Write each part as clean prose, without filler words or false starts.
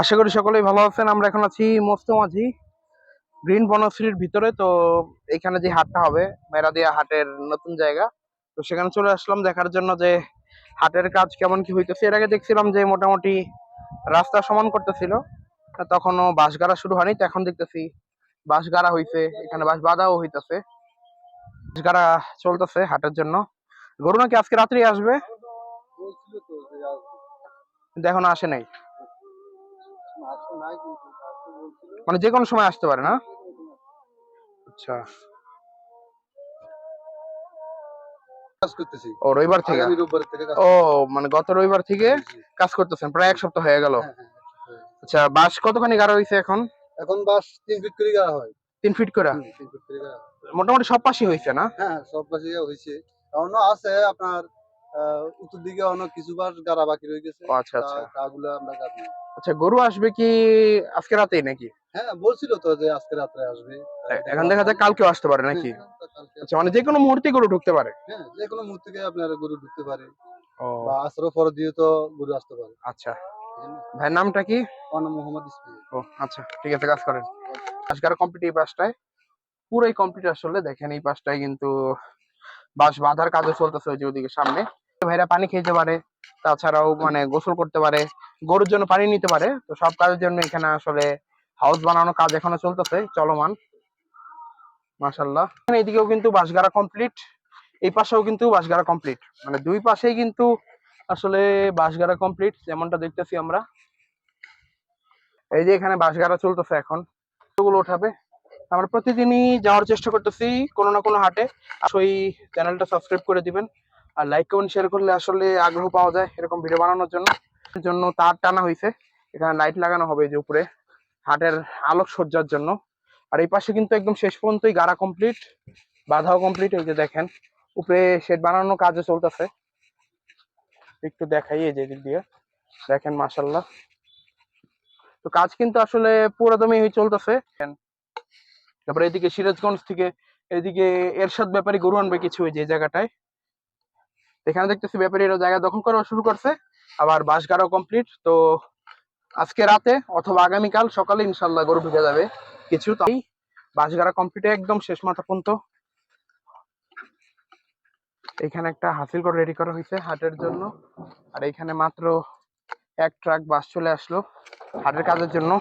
আশা করি সকলেই ভালো আছেন। আমরা এখন আছি মস্ত মাঝি গ্রিন বনশ্রীর ভিতরে। তো এখানে যে হাটটা হবে, মেরাদিয়া হাটের নতুন জায়গা, তো সেখানে চলে আসলাম দেখার জন্য যে হাটের কাজ কেমন কি হইতেছে। এর আগে দেখছিলাম যে মোটামুটি রাস্তা সমান করতেছিল, তখনও বাঁশ গাড়া শুরু হয়নি। তো এখন দেখতেছি বাঁশ গাড়া হইছে, এখানে বাঁশ বাঁধাও হইতেছে, বাঁশ গাড়া চলতেছে হাটের জন্য। গরু নাকি আজকে রাত্রেই আসবে, কিন্তু এখনো আসে নাই। মানে যে কোনো সময় আসতে পারে না? আচ্ছা, কাজ করতেছি। ও রবিবার থেকে? আগামী রোববার থেকে কাজ ও করতেছি। মানে গত রবিবার থেকে জি, জি। কাজ করতেছেন, প্রায় এক সপ্তাহ হয়ে গেল। হ্যাঁ, হ্যাঁ, হ্যাঁ। আচ্ছা, বাঁশ কতখানি গাড়া হয়েছে এখন? এখন বাঁশ ৩ ফিট করে গাড়া হয়। 3 ফিট করে? ৩ ফিট করে গাড়া হয়। মোটামুটি সব পাশে হয়েছে না? হ্যাঁ, সব পাশে হইছে। এখনো আছে আপনার উত্তর দিকে অনেক কিছু বাঁশ গাড়া বাকি রয়ে গেছে। ও আচ্ছা আচ্ছা। তাগুলা আমরা গাড়বো। আচ্ছা, গরু আসবে কি আজকে রাতেই নাকি? হ্যাঁ, বলছিল তো যে আজকে রাত্রে আসবে। এখন দেখা যায় কালকেও আসতে পারে হ্যাঁ, নাকি? কালকে আচ্ছা, মানে যে কোনো মুহূর্তে গরু ঢুকতে পারে? হ্যাঁ, যেকোনো মুহূর্তে আপনার গরু ঢুকতে পারে ও বা আসরের পর দিয়ে তো গরু আসতে পারে। আচ্ছা। ভাইয়ের নামটা কি? আমার নাম মোহাম্মদ ইসমাইল। ও আচ্ছা, ঠিক আছে, কাজ করেন। আজকার কমপ্লিট এই পাশটায়, পুরোই কমপ্লিট আসলে। দেখেন এই পাশটায় কিন্তু বাঁশ বাঁধার কাজও চলতেছে ওই যে ওদিকে সামনে। ভাইরা পানি খেতে পারে, তাছাড়াও মানে গোসল করতে পারে, গরুর জন্য পানি নিতে পারে। তো সব কাজের জন্য এখানে আসলে হাউস বানানোর কাজ এখনো চলতেছে, চলমান। মাশাআল্লাহ, এখানে এদিকেও কিন্তু বাঁশগাড়া কমপ্লিট, এই পাশেও কিন্তু বাঁশগাড়া কমপ্লিট, মানে দুই পাশেই কিন্তু আসলে বাঁশগাড়া কমপ্লিট যেমনটা দেখতেছি আমরা। এই যে এখানে বাঁশগাড়া চলতেছে এখন, গুলো উঠাবে। আমরা প্রতিদিনই যাওয়ার চেষ্টা করতেছি কোনো না কোনো হাটে। আসলে চ্যানেলটা সাবস্ক্রাইব করে দিবেন, আর লাইক কমেন্ট শেয়ার করলে আসলে আগ্রহ পাওয়া যায় এরকম ভিডিও বানানোর জন্য। এর জন্য তার টানা হয়েছে, এখানে লাইট লাগানো হবে যে উপরে হাটের আলোক সজ্জার জন্য। আর এই পাশে কিন্তু একদম শেষ পর্যন্তই গাড়া কমপ্লিট, বাঁধাও কমপ্লিট। এই যে দেখেন উপরে শেড বানানোর কাজও চলতেছে, একটু দেখাই এই যে দিক দিয়ে দেখেন, মাশাআল্লাহ। তো কাজ কিন্তু আসলে পুরোদমই চলতেছে। তারপরে এদিকে সিরাজগঞ্জ থেকে এদিকে এরশাদ ব্যাপারী গরু আনবে কিছু ওই যে জায়গাটায়, এখানে দেখতেছি ব্যাপারীরা জায়গা দখল করা শুরু করছে। আবার বাঁশ গাড়াও কমপ্লিট। তো আজকে রাতে অথবা আগামীকাল সকালে ইনশাল্লাহ গরু ঢুকে যাবে কিছু। তাই বাঁশ গাড়া কমপ্লিট একদম শেষ মাথা পর্যন্ত। এখানে একটা হাসিল করে রেডি করা হয়েছে হাটের জন্য, আর এখানে মাত্র এক ট্রাক বাস চলে আসলো হাটের কাজের জন্য।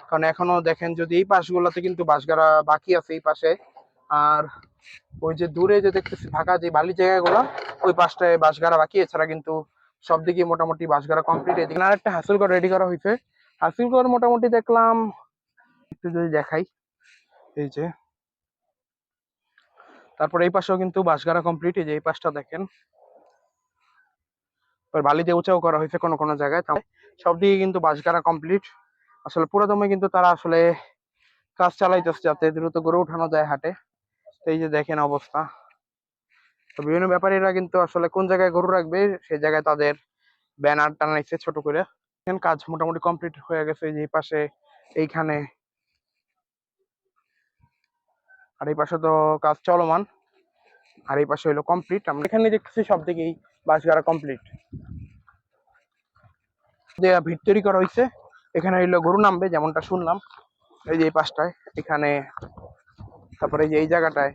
কারণ এখনো দেখেন যদি এই পাশগুলোতে কিন্তু বাঁশ গাড়া বাকি আছে এই পাশে, আর ওই যে দূরে যে দেখতেছি ফাঁকা যে বালি জায়গাগুলো, ওই পাশটায় বাঁশ গাড়া বাকি। এছাড়া কিন্তু সব দিকে মোটামুটি বাঁশ গাড়া কমপ্লিট। এদিকে আর একটা হাসিল ঘর রেডি করা হয়েছে, হাসিল ঘর মোটামুটি দেখলাম, একটু যদি দেখাই এই যে। তারপর এই পাশেও কিন্তু বাঁশ গাড়া কমপ্লিট, এই যে এই পাশটা দেখেন বালি দিয়ে উঁচাও করা হয়েছে কোনো কোনো জায়গায়। সব দিকে কিন্তু বাঁশ গাড়া কমপ্লিট। আসলে পুরো দমে কিন্তু তারা আসলে কাজ চালাইতেছে যাতে দ্রুত গরু উঠানো যায় হাটে। এই যে দেখেন অবস্থা। তো বিভিন্ন ব্যাপারীরা কিন্তু আসলে কোন জায়গায় গরু রাখবে সেই জায়গায় তাদের ব্যানার টানাইছে ছোট করে। কাজ মোটামুটি কমপ্লিট হয়ে গেছে এই যে পাশে, এইখানে, আর এই পাশে তো কাজ চলমান, আর এই পাশে হইলো কমপ্লিট। আমরা এখানে দেখতেছি সব দিকেই বাঁশ গাড়া কমপ্লিট। যে ভিড় তৈরি করা হয়েছে, এখানে হইলো গরু নামবে যেমনটা শুনলাম, এই যে এই পাশটায় এখানে, তারপরে এই যে এই জায়গাটায়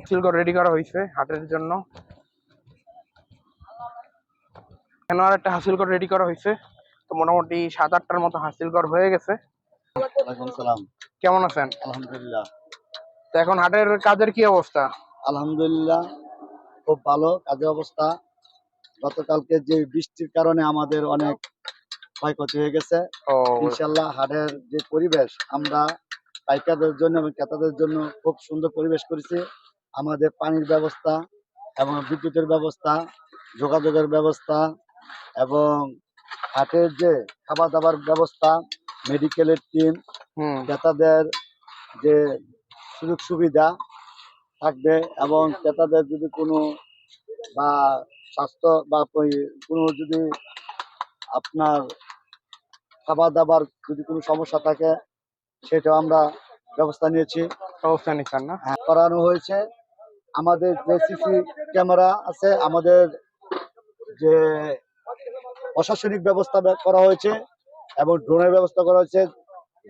সিলগড় রেডি করা হয়েছে হাটের জন্য। কেন আর একটা হাসিলগড় রেডি করা হয়েছে। তো মোটামুটি 7-8টার মতো হাসিলগড় হয়ে গেছে। ওয়ালাইকুম সালাম। কেমন আছেন? আলহামদুলিল্লাহ। তো এখন হাটের কাজের কি অবস্থা? আলহামদুলিল্লাহ, খুব ভালো কাজের অবস্থা। গতকালকে যে বৃষ্টির কারণে আমাদের অনেক ক্ষয়ক্ষতি হয়ে গেছে। ও ইনশাল্লাহ হাটের যে পরিবেশ আমরা পাইকারদের জন্য এবং ক্রেতাদের জন্য খুব সুন্দর পরিবেশ করেছি। আমাদের পানির ব্যবস্থা এবং বিদ্যুতের ব্যবস্থা, যোগাযোগের ব্যবস্থা এবং হাটের যে খাবার দাবার ব্যবস্থা, মেডিকেলের টিম, হুম। ক্রেতাদের যে সুযোগ সুবিধা থাকবে এবং ক্রেতাদের যদি কোনো বা স্বাস্থ্য বা কোনো যদি আপনার খাবার দাবার যদি কোনো সমস্যা থাকে সেটাও আমরা ব্যবস্থা নিয়েছি। ব্যবস্থা নিচ্ছেন না? হ্যাঁ, করানো হয়েছে। আমাদের যে সিসি ক্যামেরা আছে আমাদের যে প্রশাসনিক ব্যবস্থা করা হয়েছে এবং ড্রোনের ব্যবস্থা করা হয়েছে।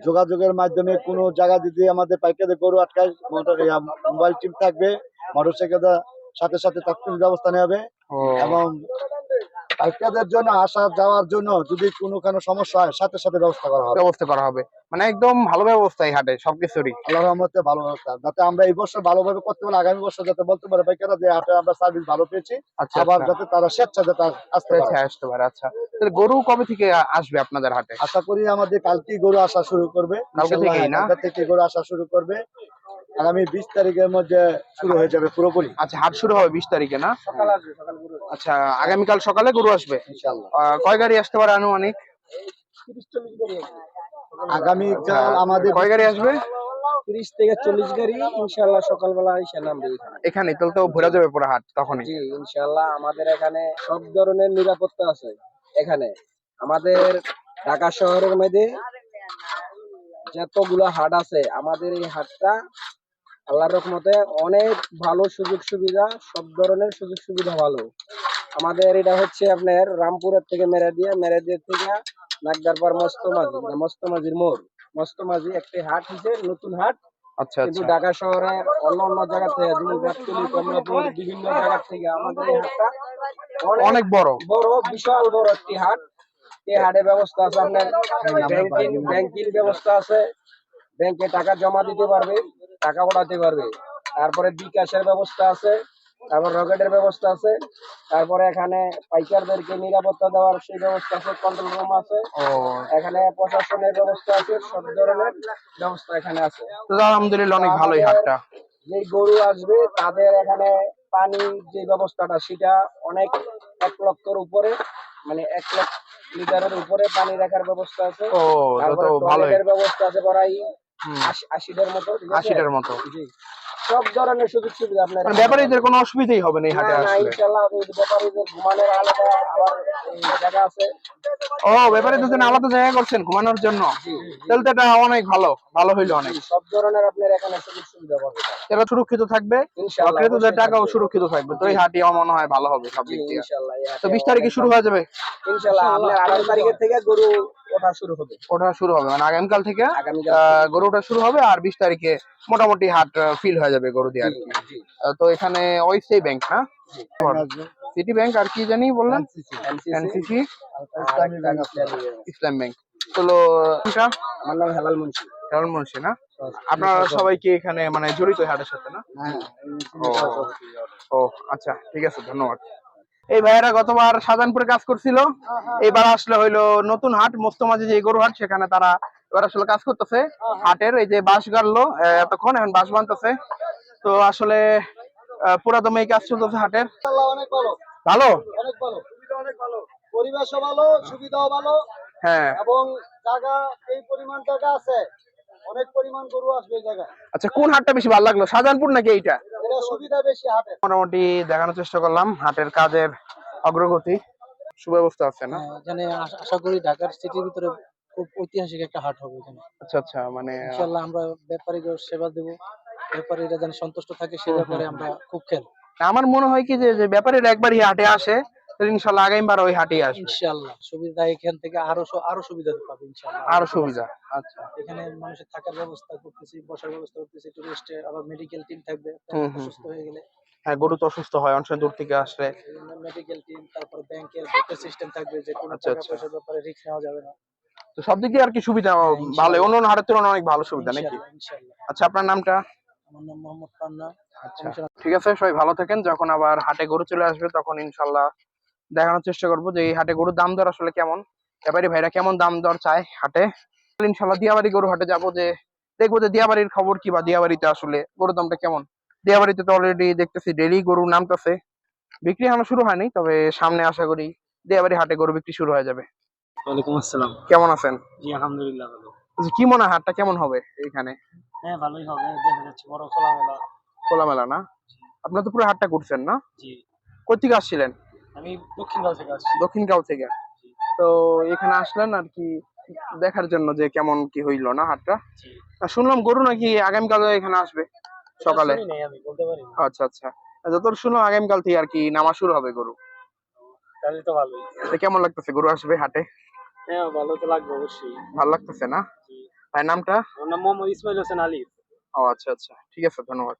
যোগাযোগের মাধ্যমে কোনো জায়গা যদি আমাদের পাইকারি গরু আটকায়, মোবাইল টিম থাকবে, মোটরসাইকেল সাথে সাথে তাৎক্ষণিক ব্যবস্থা নেওয়া হবে। ও এবং পাইকারদের জন্য আসা যাওয়ার জন্য যদি কোনো সমস্যা হয় সাথে সাথে ব্যবস্থা করা হবে। ব্যবস্থা করা হবে, মানে একদম ভালো ব্যবস্থা এই হাটে সবকিছুরই। আল্লাহর রহমতে ভালো ব্যবস্থা, যাতে আমরা এই বছর ভালোভাবে করতে পারি, আগামী বছর যাতে বলতে পারে পাইকাররা যে হাটে আমরা সার্ভিস ভালো পেয়েছি, আচ্ছা আবার আচ্ছা, যাতে তারা স্বেচ্ছায় যাতে আসতে পারে। আসতে পারে। আচ্ছা, তাহলে গরু কবে থেকে আসবে আপনাদের হাটে? আশা করি আমাদের কালকেই গরু আসা শুরু করবে, কালকে ইনশাআল্লাহ। থেকেই না? কালকে থেকে গরু আসা শুরু করবে, আগামী 20 তারিখের মধ্যে শুরু হয়ে যাবে পুরোপুরি। আচ্ছা, হাট শুরু হবে 20 তারিখে না? সকাল আসবে, সকাল গরু আচ্ছা, আগামীকাল সকালে গরু আসবে ইনশাআল্লাহ। কয় গাড়ি আসতে পারে আনুমানিক? 30-40 গাড়ি আগামীকাল আমাদের কয় গাড়ি আসবে? 30 থেকে 40 গাড়ি ইনশাআল্লাহ সকালবেলা এসে নামবে এখানে। এখানে তাহলে তো ভরে যাবে পুরো হাট তখনই। জি ইনশাআল্লাহ, আমাদের এখানে সব ধরনের নিরাপত্তা আছে। এখানে আমাদের ঢাকা শহরের মধ্যে যতগুলো হাট আছে, আমাদের এই হাটটা আল্লাহর রহমতে অনেক ভালো সুযোগ সুবিধা, সব ধরনের সুযোগ সুবিধা ভালো। আমাদের এটা হচ্ছে আপনার রামপুরের থেকে মেরাদিয়া থেকে নাগদারপাড় মস্তমাজির মোড়, মস্তমাজি একটি হাট হচ্ছে নতুন হাট। আচ্ছা কিন্তু আচ্ছা, ঢাকা শহরে অন্য জায়গা থেকে, যেমন গাবতলী, কমলাপুর, বিভিন্ন জায়গা থেকে আমাদের এই হাটটা অনেক বড়। বড়, বিশাল বড় একটি হাট। এই হাটের ব্যবস্থা আছে আপনার ব্যাংকিং ব্যবস্থা আছে, ব্যাংকে টাকা জমা দিতে পারবে, টাকা ওঠাতে পারবে। তারপরে বিকাশের ব্যবস্থা আছে, তারপর রকেটের ব্যবস্থা আছে, তারপরে এখানে পাইকারদেরকে নিরাপত্তা দেওয়ার সেই ব্যবস্থা আছে, কন্ট্রোল রুম আছে, ও, এখানে প্রশাসনের ব্যবস্থা আছে, সব ধরনের ব্যবস্থা এখানে আছে। তো আলহামদুলিল্লাহ অনেক ভালো এই হাটটা। যে গরু আসবে তাদের এখানে পানির যে ব্যবস্থাটা সেটা অনেক 1 লক্ষের উপরে, মানে 1 লক্ষ লিটারের উপরে পানি রাখার ব্যবস্থা আছে। ও, তারপরে তো ভালোই। টয়লেটের ব্যবস্থা আছে প্রায় হুম, 80টার মতো, ঠিক আছে? 80টার মতো। জি, সব ধরনের সুযোগ সুবিধা আপনার মানে ব্যাপারীদের কোনো অসুবিধাই হবে না এই হাটে না আসলে? ইনশাআল্লাহ। ওই ব্যাপারীদের ঘুমানোর আলাদা আবার এই জায়গা আছে। ও, ব্যাপারীদের জন্য আলাদা জায়গা করছেন ঘুমানোর জন্য? জি তাহলে তো এটা অনেক ভালো, ভালো হইলো অনেক। সব ধরনের আপনার এখানে সুযোগ সুবিধা পাবেন এরা সুরক্ষিত থাকবে, ইনশাআল্লাহ। ক্রেতাদের টাকাও অবশ্যই সুরক্ষিত থাকবে। তো এই হাটই আমার মনে হয় ভালো হবে সব জি দিক থেকে। ইনশাআল্লাহ। এই তো হাটে 20 তারিখে শুরু হয়ে যাবে? ইনশাআল্লাহ আপনার 28 তারিখের থেকে গরু ওঠা শুরু হবে। ওটা শুরু হবে মানে আগামীকাল থেকে আগামীকাল গরু ওঠা শুরু হবে, আর 20 তারিখে মোটামুটি হাট ফিল হয়ে যাবে গরু দিয়ে আর কি। জি তো এখানে ওইসি ব্যাংক না, সিটি ব্যাংক, আর কি জানি বললেন, এনসিসি এনসিসি, ইসলামী ব্যাংক আছে। ইসলাম ব্যাংক। তো এটা আমার নাম হেলাল মুন্সি। কারণ মুন্সি না? আপনারা সবাই কি এখানে মানে জড়িত এই হাটের সাথে না? হ্যাঁ, ও আচ্ছা, ঠিক আছে, ধন্যবাদ। এই ভাইয়েরা গতবার শাহজাহানপুরে কাজ করছিল, এবার আসলে হইলো নতুন হাট মস্তমাঝি যে গরু হাট, সেখানে তারা এবার আসলে কাজ করতেছে হাটের। এই যে বাঁশ গাড়লো এতক্ষণ, এখন বাঁশ বানতেছে। তো আসলে পুরাদমে এই কাজ চলতেছে হাটের। আল্লাহ অনেক ভালো, ভালো, অনেক ভালো, সুবিধা অনেক ভালো, পরিবেশও ভালো, সুবিধাও ভালো, হ্যাঁ। এবং জায়গা এই পরিমাণ জায়গা আছে, অনেক পরিমাণ গরু আসবে এই জায়গায়। আচ্ছা, কোন হাটটা বেশি ভালো লাগলো, শাহজাহানপুর নাকি এইটা? এটা সুবিধা বেশি হাটে। মোটামুটি দেখানোর চেষ্টা করলাম হাটের কাজের অগ্রগতি, সুব্যবস্থা আছে না? এখানে আশা করি ঢাকার সিটির ভিতরে খুব ঐতিহাসিক একটা হাট হবে এখানে। আচ্ছা আচ্ছা, মানে ইনশাআল্লাহ আমরা ব্যাপারীদের সেবা দেব, ব্যাপারীরা যেন সন্তুষ্ট থাকে সে ব্যাপারে আমরা খুব খেয়াল। আমার মনে হয় কি যে ব্যাপারীরা একবারই হাটে আসে, তো ইনশাল্লাহ আগামীবার ওই হাটেই আসবে। ইনশাআল্লাহ সুবিধা এখান থেকে আরো সুবিধা পাবে ইনশাআল্লাহ। আরো সুবিধা। আচ্ছা, এখানে মানুষের থাকার ব্যবস্থা করতেছি, বসার ব্যবস্থা করতেছি, টুরিস্টের আবার মেডিকেল টিম থাকবে, অসুস্থ হয়ে গেলে হ্যাঁ, গরু তো অসুস্থ হয় অনেক দূর থেকে আসলে। মেডিকেল টিম, তারপর ব্যাংকের একটা সিস্টেম থাকবে যে কোনো আচ্ছা, টাকা আচ্ছা। পয়সার ব্যাপারে রিস্ক নেওয়া যাবে না। তো সব দিক দিয়ে আর কি সুবিধা ভালো, অন্য অন্য হাটের তুলনায় অনেক ভালো সুবিধা নাকি? ইনশাআল্লাহ ইনশাআল্লাহ। আচ্ছা, আপনার নামটা? আমার নাম মোহাম্মদ পান্না। আচ্ছা, ঠিক আছে, সবাই ভালো থাকেন। যখন আবার হাটে গরু চলে আসবে তখন ইনশাল্লাহ দেখানোর চেষ্টা করবো যে এই হাটে গরুর দাম দর আসলে কেমন, ব্যাপারী ভাইরা কেমন দাম দর চায় হাটে। ইনশাল্লাহ দিয়াবাড়ি গরু হাটে যাবো, যে দেখবো যে দিয়াবাড়ির খবর কি, বা দিয়াবাড়িতে আসলে গরুর দামটা কেমন। দিয়াবাড়িতে তো অলরেডি দেখতেছি ডেইলি গরু নামতেছে, বিক্রি এখনো শুরু হয়নি, তবে সামনে আশা করি দিয়াবাড়ি হাটে গরু বিক্রি শুরু হয়ে যাবে। ওয়ালাইকুম আসসালাম। কেমন আছেন? জি আলহামদুলিল্লাহ ভালো। আচ্ছা, কি মনে হয় হাটটা কেমন হবে এখানে? হ্যাঁ ভালোই হবে, দেখা যাচ্ছে বড় খোলামেলা। খোলামেলা না? আপনার তো পুরো হাটটা ঘুরছেন না? জি কোথা থেকে আসছিলেন? আমি দক্ষিণগাঁও থেকে আসছি। দক্ষিণগাঁও থেকে। তো এখানে আসলেন আর কি দেখার জন্য যে কেমন কি হইলো না হাটটা? জি আর শুনলাম গরু নাকি আগামীকাল এখানে আসবে সকালে। শুনি নাই, আমি বলতে পারি না। আচ্ছা আচ্ছা, যতদূর শুনলাম আগামীকাল থেকে আর কি নামা শুরু হবে গরু। তাহলে তো ভালোই। তো কেমন লাগতেছে গরু আসবে হাটে? হ্যাঁ, ভালো তো লাগবে অবশ্যই। ভালো লাগতেছে না? ভাই নামটা? আমার নাম মোহাম্মদ ইসমাইল হোসেন আলী। ও আচ্ছা আচ্ছা, ঠিক আছে, ধন্যবাদ।